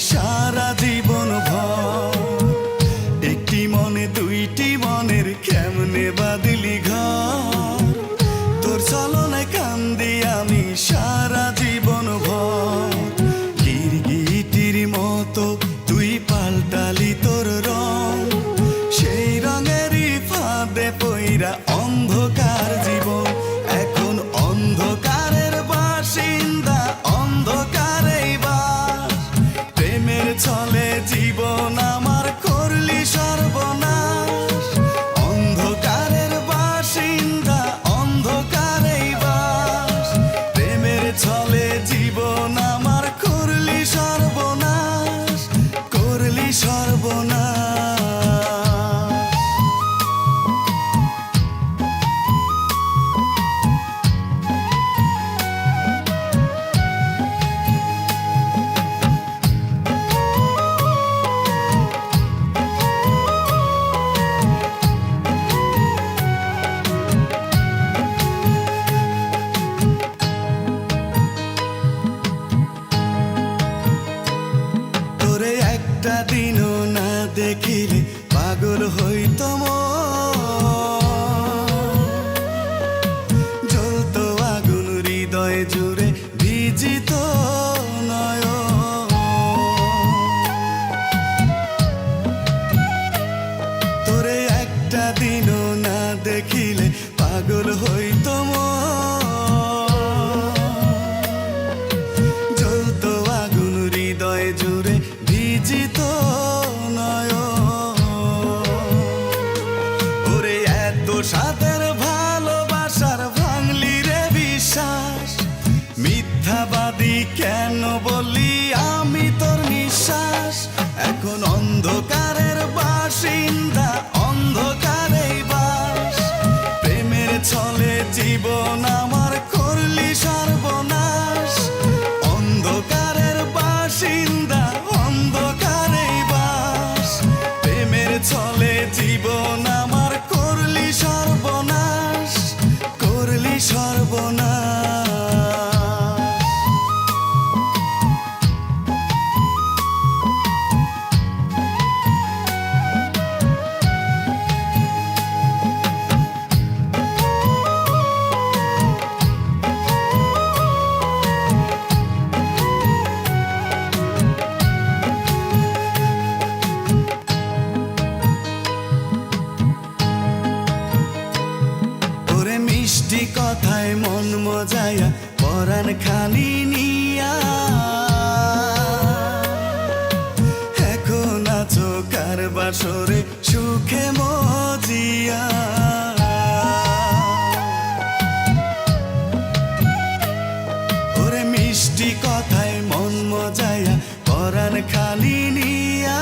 সারা জীবন ভর। একটি মনে দুইটি মনের কেমনে বাদলি ঘর, তোর চলনায় কান্দি আমি সারা জীবন ভর। গিরগিটির মতো তুই পাল্টালি তোর রং, সেই রঙেরই ফাঁদে পইরা অন্ধকার জীবন। এখন অন্ধকারের বাসিন্দা, অন্ধকারেই বাস। প্রেমের ছলে জীবন আমার করলি সর্বনাশ। অন্ধকারের বাসিন্দা, অন্ধকারেই বাস। প্রেমের ছলে জীবন আমার করলি সর্বনাশ, করলি সর্বনাশ। একটা দিনও না দেখিলে পাগল হইতো মন, জ্বলতো আগুন হৃদয় জুড়ে ভিজিত নয়ন। তোরে একটা দিনও না দেখিলে পাগল হইতো মন, জ্বলতো আগুন হৃদয় জুড়ে ভিজিত নয়ন। ওরে এত সাদের ভালোবাসার ভাঙলি রে বিশ্বাস, মিথ্যাবাদী কেন বলি আমি তোর নিঃশ্বাস। এখন অন্ধকারের বাসিন্দা, অন্ধকারেই বাস। প্রেমের ছলে জীবন আমার করলি সর্বনাশ। অন্ধকারের বাসিন্দা, অন্ধকারেই বাস। প্রেমের ছলে জীবন আমার করলি সর্বনাশ, করলি সর্বনাশ। মিষ্টি কথায় মন মজায়া পরাণ খানি নিয়া, এখন আছো কার বাসরে সুখে মজিয়া। ওরে মিষ্টি কথায় মন মজায়া পরাণ খানি নিয়া,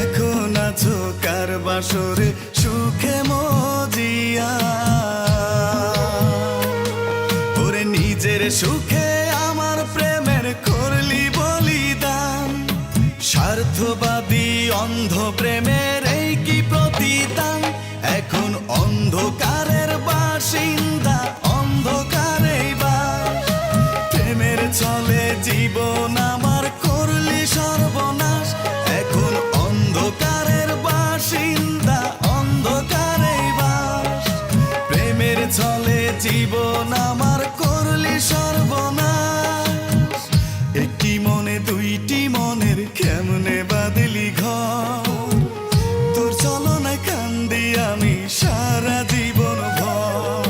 এখন আছো কার বাসরে সুখে মজিয়া। ওরে নিজের সুখে আমার প্রেমের করলি বলিদান, স্বার্থবাদী অন্ধ প্রেমের এই কি প্রতিদান। এখন অন্ধকারের বাসিন্দা, অন্ধকারেই বাস। প্রেমের ছলে জীবন আমার করলি সর্বনাশ। এখন অন্ধকারের বাসিন্দা, অন্ধকারেই বাস। প্রেমের ছলে জীবন আমার করলি সর্বনাশ। একটি মনে দুইটি মনের কেমনে বাদলি ঘর, তোর চলনায় কান্দি আমি সারা জীবন ভর।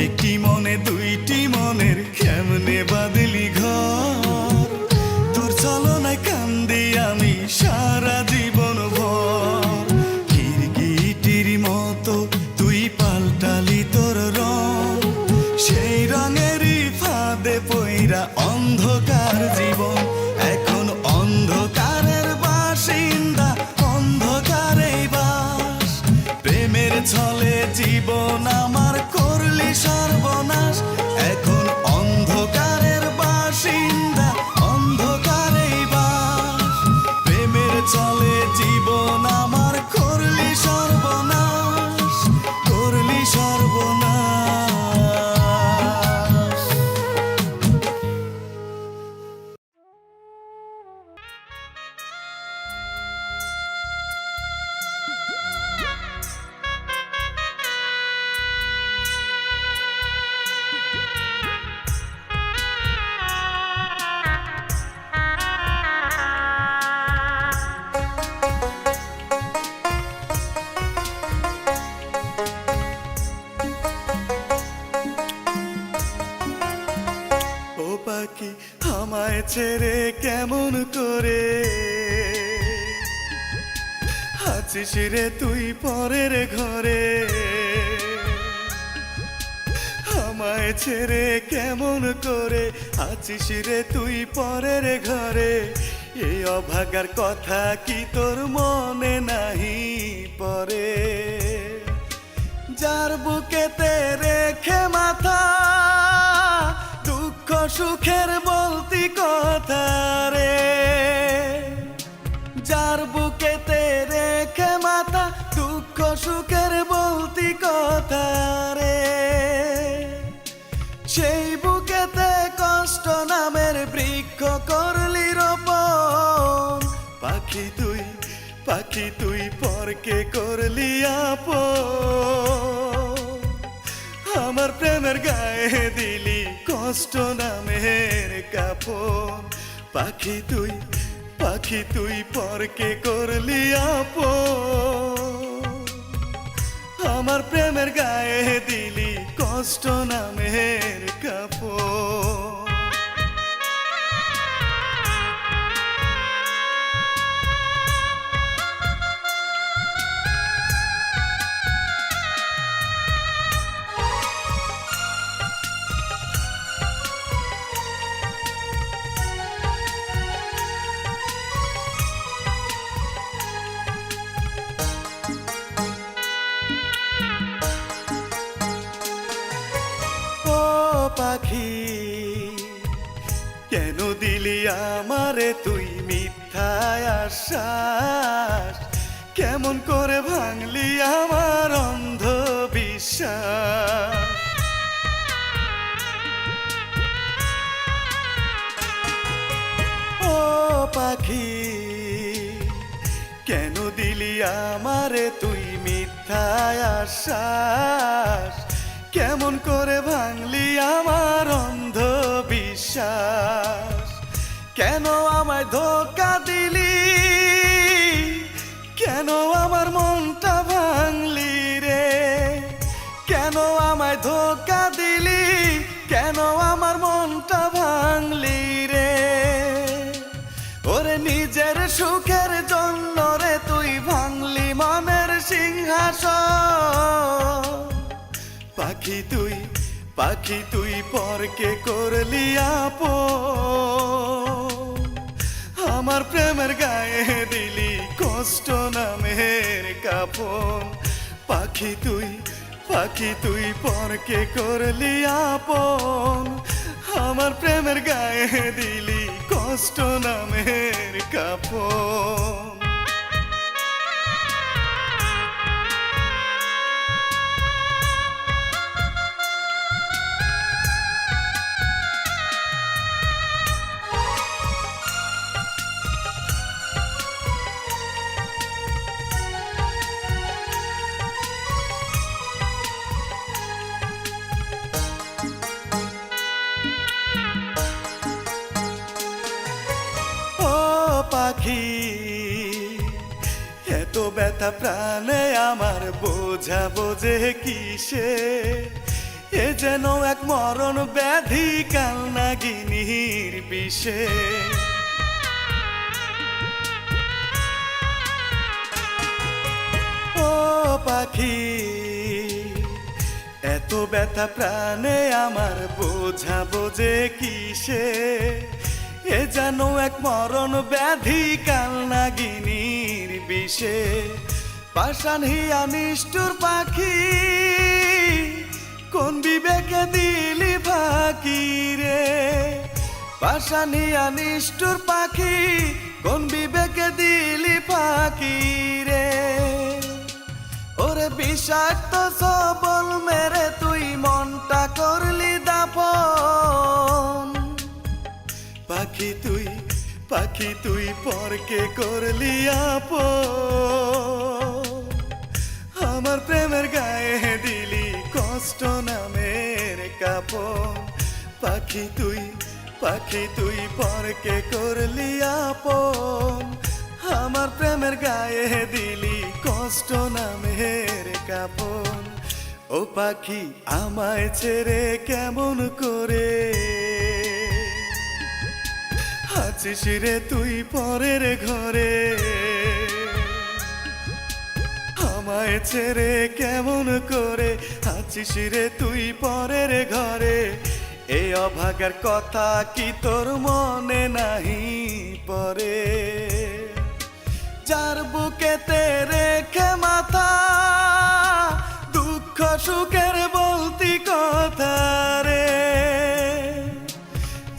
একটি মনে দুইটি মনের কেমনে বাদলি ঘর, তোর চলনায় কান্দি আমি সারা জীবন ভর। গিরগিটির মতো তুই পাল্টালি তোর রং, সেই রঙেরই ফাঁদে পইরা অন্ধকার জীবন। এখন অন্ধকারের বাসিন্দা, অন্ধকারেই বাস। প্রেমের ছলে জীবন আমার করলি সর্বনাশ। এখন অন্ধকারের বাসিন্দা, অন্ধকারেই বাস। প্রেমের ছলে জীবন আমার করলি সর্বনাশ, করলি সর্বনাশ। পাখি আমায় ছেড়ে কেমন করে আছিস রে তুই পরের ঘরে, আমায় ছেড়ে কেমন করে আছিস রে তুই পরের ঘরে। এই অভাগার কথা কি তোর মনে নাহি পড়ে? যার বুকেতে রেখে মাথা দুঃখ সুখের বলতি কথা রে, যার বুকেতে রেখে মাথা দুঃখ সুখের বলতি কথা রে, সেই বুকেতে কষ্ট নামের বৃক্ষ করলি রোপণ। পাখি তুই পরকে করলি আপন, আমার প্রেমের গায়ে দিলি কষ্ট নামের কাপন। পাখি তুই পরকে করলি আপন, আমার প্রেমের গায়ে দিলি কষ্ট নামের কাপন। পাখি কেন দিলি আমারে তুই মিথ্যা আশ্বাস, কেমন করে ভাঙলি আমার অন্ধ বিশ্বাস। ও পাখি কেন দিলি আমারে তুই মিথ্যা আশ্বাস, কেমন করে ভাঙলি আমার অন্ধ বিশ্বাস। কেন আমায় ধোঁকা দিলি, কেন আমার মনটা ভাঙলি রে, কেন আমায় ধোঁকা দিলি, কেন আমার মনটা ভাঙলি রে। ওরে নিজের সুখের জন্য রে তুই ভাঙলি মনের সিংহাসন। পাখি তুই পরকে করলি আপন, আমার প্রেমের গায়ে দিলি কষ্ট নামের কাপন। পাখি তুই পরকে করলি আপন, আমার প্রেমের গায়ে দিলি কষ্ট নামের কাপন। পাখি এত ব্যথা প্রাণে আমার বোঝাবো যে কিসে, এ যেন এক মরণ ব্যাধি কাল নাগিনীর বিষে। ও পাখি এত ব্যথা প্রাণে আমার বোঝাবো যে কিসে, এ যেন এক মরণ ব্যাধি কাল নাগিনীর বিষে। পাষাণ হিয়া নিষ্ঠুর পাখি কোন বিবেকে দিলি ফাঁকি রে, পাষাণ হিয়া নিষ্ঠুর পাখি কোন বিবেকে দিলি ফাঁকি রে। ওরে বিষাক্ত সবল মেরে তুই মনটা করলি দাফন। পাখি তুই পরকে করলি আপন, আমার প্রেমের গায়ে দিলি কষ্ট নামের কাপন। পাখি তুই পরকে করলি আপন, আমার প্রেমের গায়ে দিলি কষ্ট নামের কাপন। ও পাখি আমায় ছেড়ে কেমন করে আছিস রে তুই পরের ঘরে, আমায় ছেড়ে কেমন করে আছিস রে তুই পরের ঘরে। এই অভাগার কথা কি তোর মনে নাহি পরে? যার বুকেতে রেখে মাথা দুঃখ সুখের বলতি কথা রে,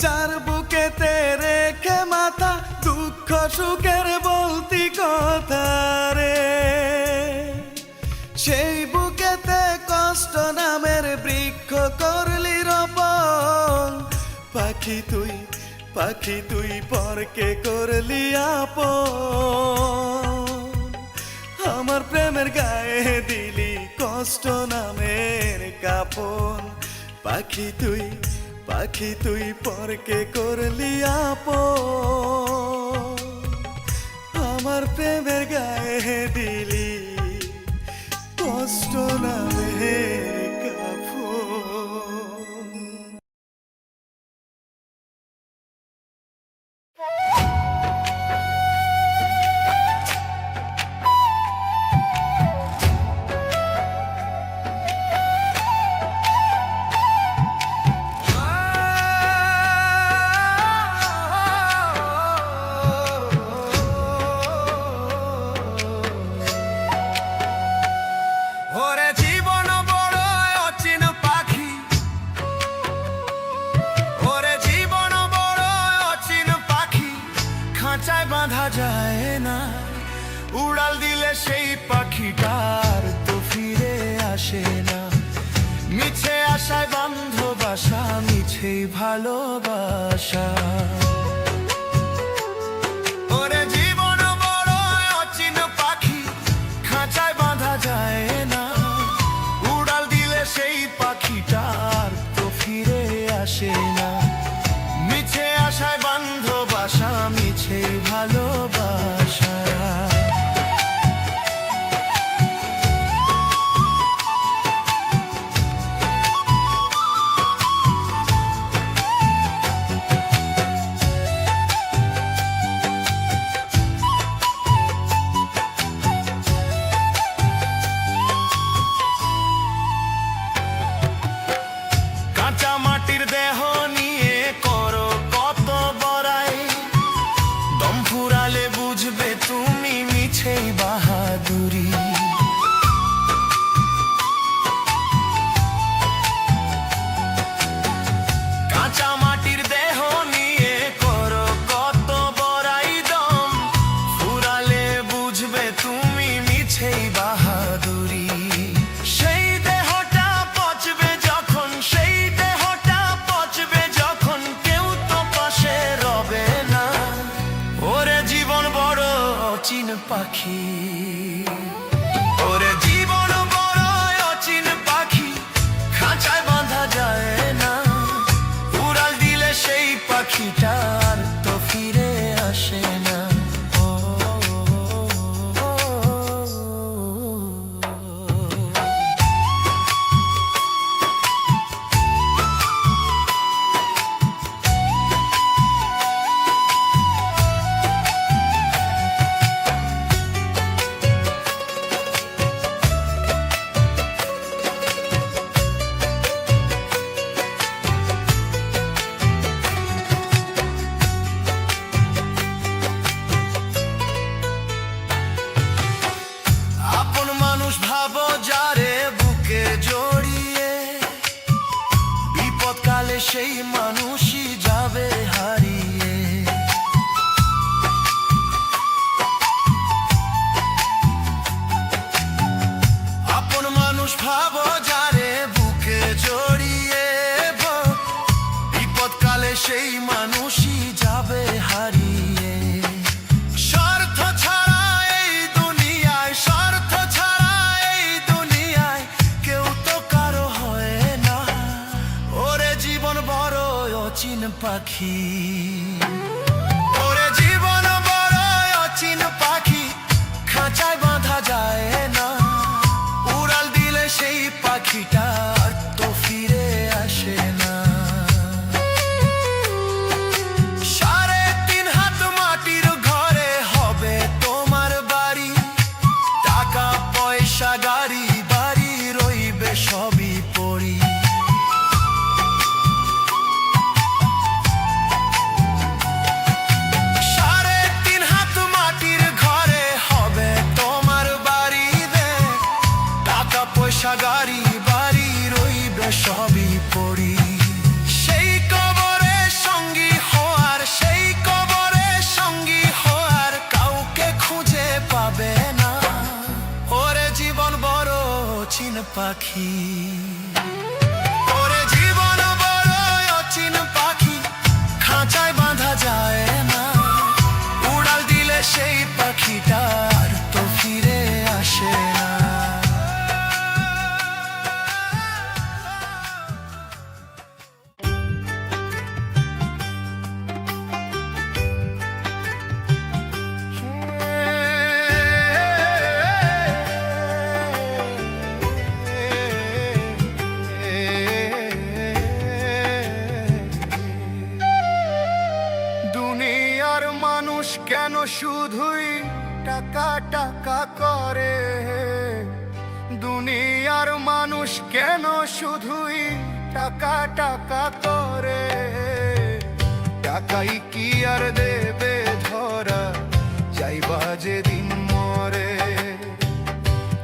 যার বুকেতে রেখে মাথা দুঃখ সুখের বলতি কথা রে, সেই বুকেতে কষ্ট নামের বৃক্ষ করলি রোপণ। পাখি তুই পরকে করলি আপন, আমার প্রেমের গায়ে দিলি কষ্ট নামের কাপন। পাখি তুই পরকে করলি আপন, আমার প্রেমের গায়ে দিলি কষ্ট নামের কাপন। বাঁধা যায় না, উড়াল দিলে সেই পাখিটার তো ফিরে আসে না। মিছে আশায় বান্ধ বাসা, মিছেই ভালোবাসা। ওরে জীবন বড় অচিন পাখি, খাঁচায় বাঁধা যায় না, উড়াল দিলে সেই পাখিটার তো ফিরে আসে না। মিছে আশায় বান্ধ বাসা, মিছে ভালোবাসা। কাঁচা মাটির দেহ নিয়ে করো কত বড়াই, দম ফুরালে বুঝবে তুমি মিছেই বাহাদুরি। কাঁচা মাটির দেহ নিয়ে করো কত বড়াই, দম ফুরালে বুঝবে তুমি মিছেই বাহাদুরি। সেই দেহটা পচবে যখন, সেই দেহটা পচবে যখন, কেউ তো পাশে রবে না। ওরে জীবন বড় অচিন পাখি, ওরে জীবন বড় অচিন পাখি, খাঁচায় বাঁধা যায় না, উড়াল দিলে সেই পাখিটার তো ফিরে আসে না। আপন মানুষ ভাবো যারে বুকে জড়িয়ে, বিপদকালে সেই মানুষই যাবে হারিয়ে। আপন মানুষ ভাবো যারে বুকে জড়িয়ে, বিপদকালে সেই মানুষই যাবে হারিয়ে। স্বার্থ ছাড়া এই দুনিয়ায়, স্বার্থ ছাড়া এই দুনিয়ায় কেউ তো কারো হয় না। ওরে জীবন বড় অচিন পাখি, ওরে জীবন বড় অচিন পাখি, খাঁচায় বাঁধা যায় না, উড়াল দিলে সেই পাখিটা তো ফিরে আসে না। 3.5 পাখি। ওরে জীবন বড় অচিন পাখি, খাঁচায় বাঁধা যায় না, উড়াল দিলে সেই পাখিটা আর তো ফিরে আসে না। দুনিয়ার মানুষ কেন শুধুই টাকা টাকা করে, দুনিয়ার মানুষ কেন শুধুই টাকা টাকা করে, টাকাই কি আর দেবে ধরা যাইবা যেদিন মরে,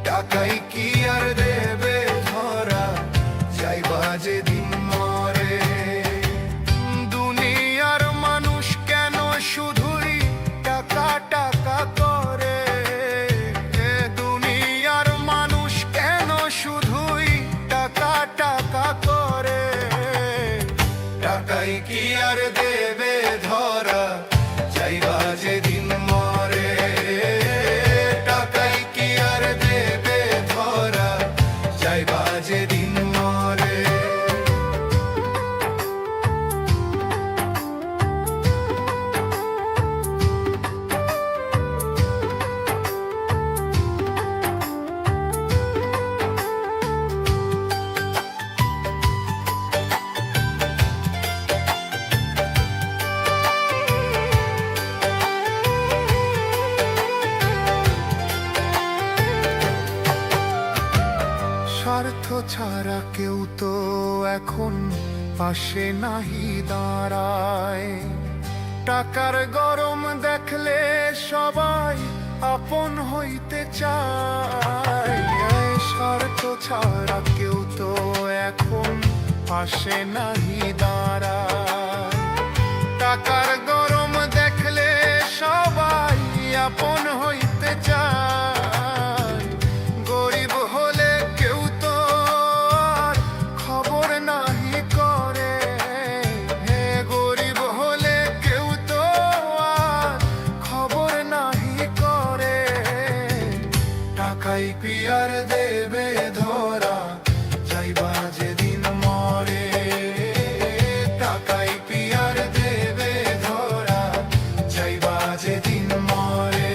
টাকাই কি আর দেবে ধরা যাইবা যেদিন মরে। দুনিয়ার মানুষ কেন শুধুই টাকা টাকা করে, দুনিয়ার মানুষ কেন শুধুই টাকা টাকা করে, টাকাই কি আর দেবে ধরা যাইবা যেদিন মরে, টাকাই কি আর দেবে ধরা যাইবা যেদিন মরে। স্বার্থ ছাড়া কেউ তো এখন পাশে নাহি দাঁড়ায়, টাকার গরম দেখলে সবাই আপন হইতে চায়, স্বার্থ ছাড়া কেউ তো এখন পাশে নাহি দাঁড়ায়, টাকার গরম দেখলে সবাই আপন হইতে চায়, গরিব হলে কেউ তো আর খবর নাহি করে, গরিব হলে কেউ তো আর খবর নাহি করে, টাকাই কি আর দেবে ধরা যাইবা যেদিন মরে, টাকাই কি আর দেবে ধরা যাইবা যেদিন মরে।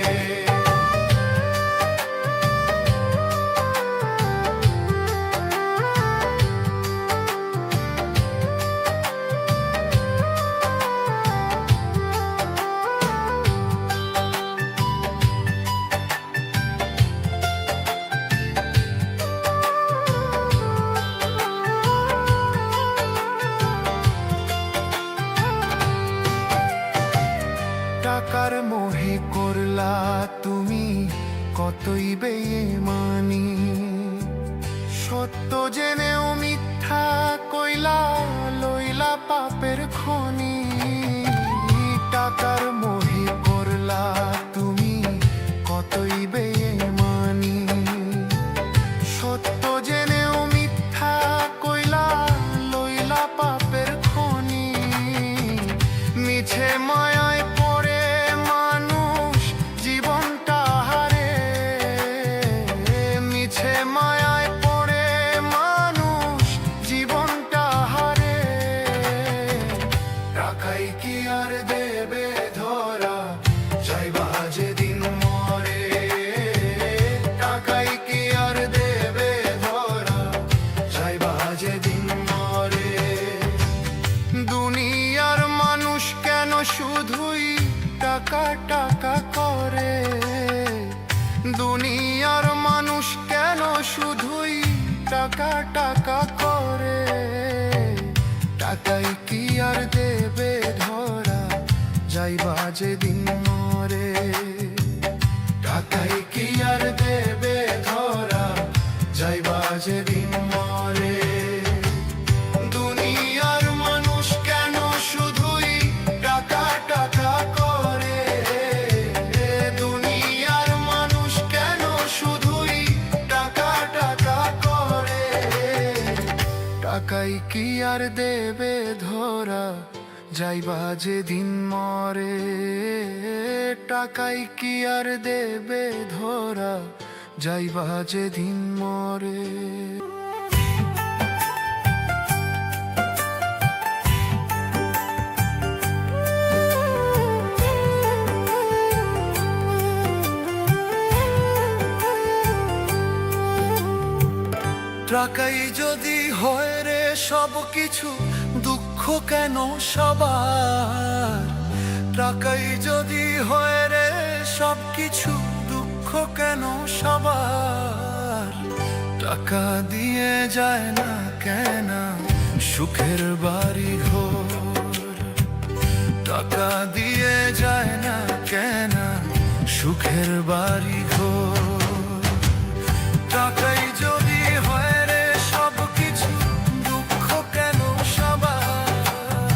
টাকার মোহে করলা তুমি কতই বেঈমানি, সত্য জেনেও মিথ্যা কইলা লইলা পাপের খনি, টাকার মোহে করলা তুমি কতই বেঈমানি, সত্য জেনেও মিথ্যা কইলা লইলা পাপের খনি, মিছে মায়ায় পড়ে মানুষ জীবনটা হারে, মিছে মায়ায় পড়ে মানুষ জীবনটা হারে, টাকাই কি আর দেবে ধরা যাইবা যেদিন মরে, টাকাই কি আর দেবে ধরা যাইবা যেদিন মরে। দুনিয়ার মানুষ কেন শুধুই টাকা টাকা করে, দুনিয়ার মানুষ কেন শুধুই টাকা টাকা করে, টাকাই কি আর দেবে ধরা যাইবা যেদিন মরে, টাকাই কি আর দেবে ধরা যাইবা যেদিন মরে। দুনিয়ার মানুষ কেন শুধুই টাকা টাকা করে, দুনিয়ার মানুষ কেন শুধুই টাকা টাকা করে, টাকাই কি আর দেবে ধরা যাইবা যেদিন মরে, টাকাই কি আর দেবে ধরা যাইবা যেদিন মরে। টাকাই যদি হয় রে সব কিছু, দুঃখ কেন সবার? টাকাই যদি হয় রে সব কিছু, দুঃখ কেন সবার? টাকা দিয়ে যায় না কেন সুখের বাড়ি ঘর? টাকা দিয়ে যায় না কেন সুখের বাড়ি ঘর? টাকাই যদি হয় রে সব কিছু, দুঃখ কেন সবার?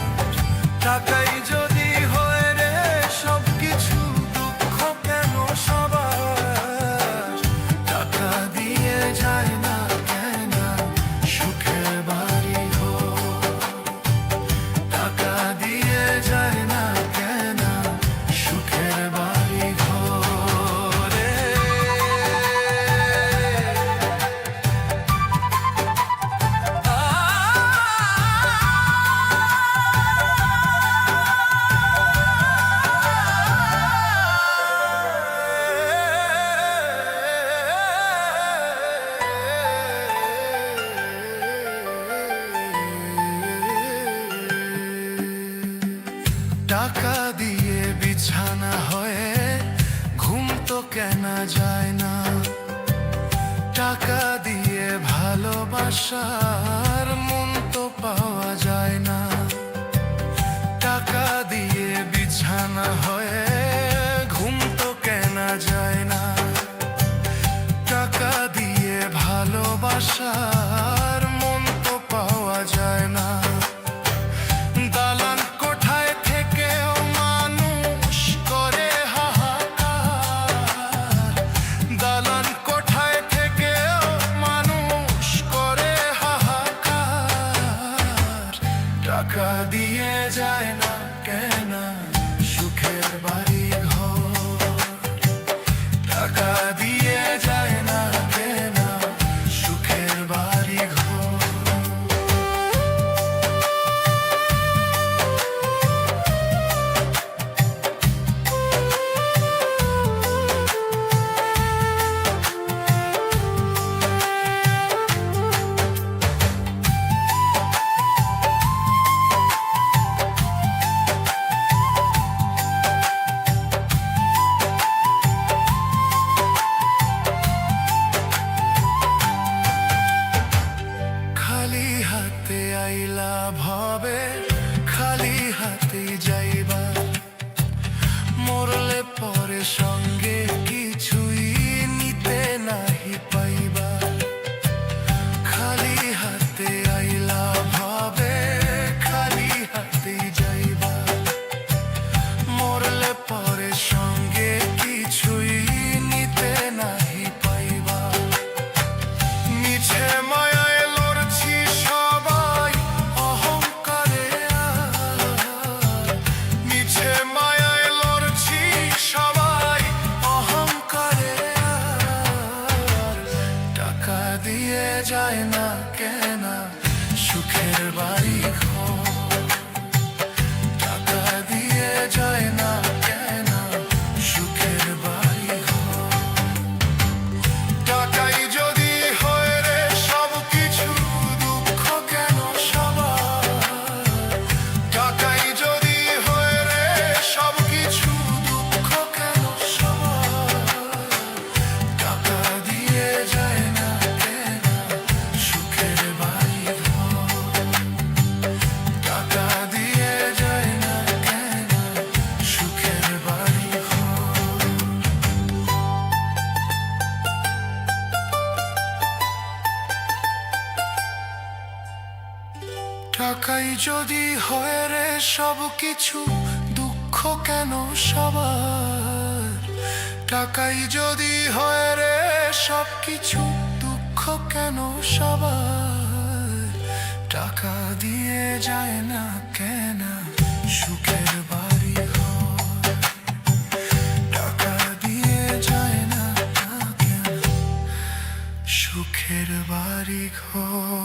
টাকাই যদি হয় রে সব কিছু, দুঃখ কেন সবার? টাকা দিয়ে যায় না কেন সুখের বাড়ি ঘর? টাকা দিয়ে যায় না কেন সুখের বাড়ি ঘর? টাকা দিয়ে বিছানা হয়ে ঘুম তো কেনা যায় না? টাকা দিয়ে ভালোবাসার মন তো পাওয়া যায় না? টাকা দিয়ে বিছানা হয়ে ঘুম তো কেনা যায় না? টাকা দিয়ে ভালোবাসার মন তো পাওয়া যায় না? দালান কোঠায় থেকেও মানুষ করে হাহাকার। দালান কোঠায় থেকেও মানুষ করে হাহাকার। টাকা দিয়ে যায় না কেন সুখের বাড়ি ঘর? টাকা দিয়ে যায় না কেন সুখের বাড়ি ঘর? খালি হাতে আইলা ভবে, খালি হাতে যাইবা। মরলে পরে সঙ্গে কিছুই নিতে নাহি পাইবা। খালি হাতে আইলা ভবে, খালি হাতে যাইবা। মরলে পরে সঙ্গে কিছুই নিতে নাহি পাইবা। মিছে মায়ায় লড়ছি সবাই অহংকারে আর। মিছে মায়ায় লড়ছি সবাই অহংকারে আর। টাকা দিয়ে যায় না কেন সুখের বাড়ি ঘর? টাকা দিয়ে যায় না কেন সুখের বাড়ি ঘর? টাকাই যদি হয় রে সব কিছু, দুঃখ কেন সবার? টাকাই যদি হয় রে সব কিছু, দুঃখ কেন সবার? টাকা দিয়ে যায় না কেন সুখের বাড়ি ঘর? টাকা দিয়ে যায় না কেন সুখের বাড়ি ঘর? টাকাই যদি হয় রে সব কিছু, দুঃখ কেন সবার? টাকাই যদি হয় রে সব কিছু, দুঃখ কেন সবার? টাকা দিয়ে যায় না কেন সুখের বাড়ি ঘর, টাকা দিয়ে যায় না কেন সুখের বাড়ি ঘর।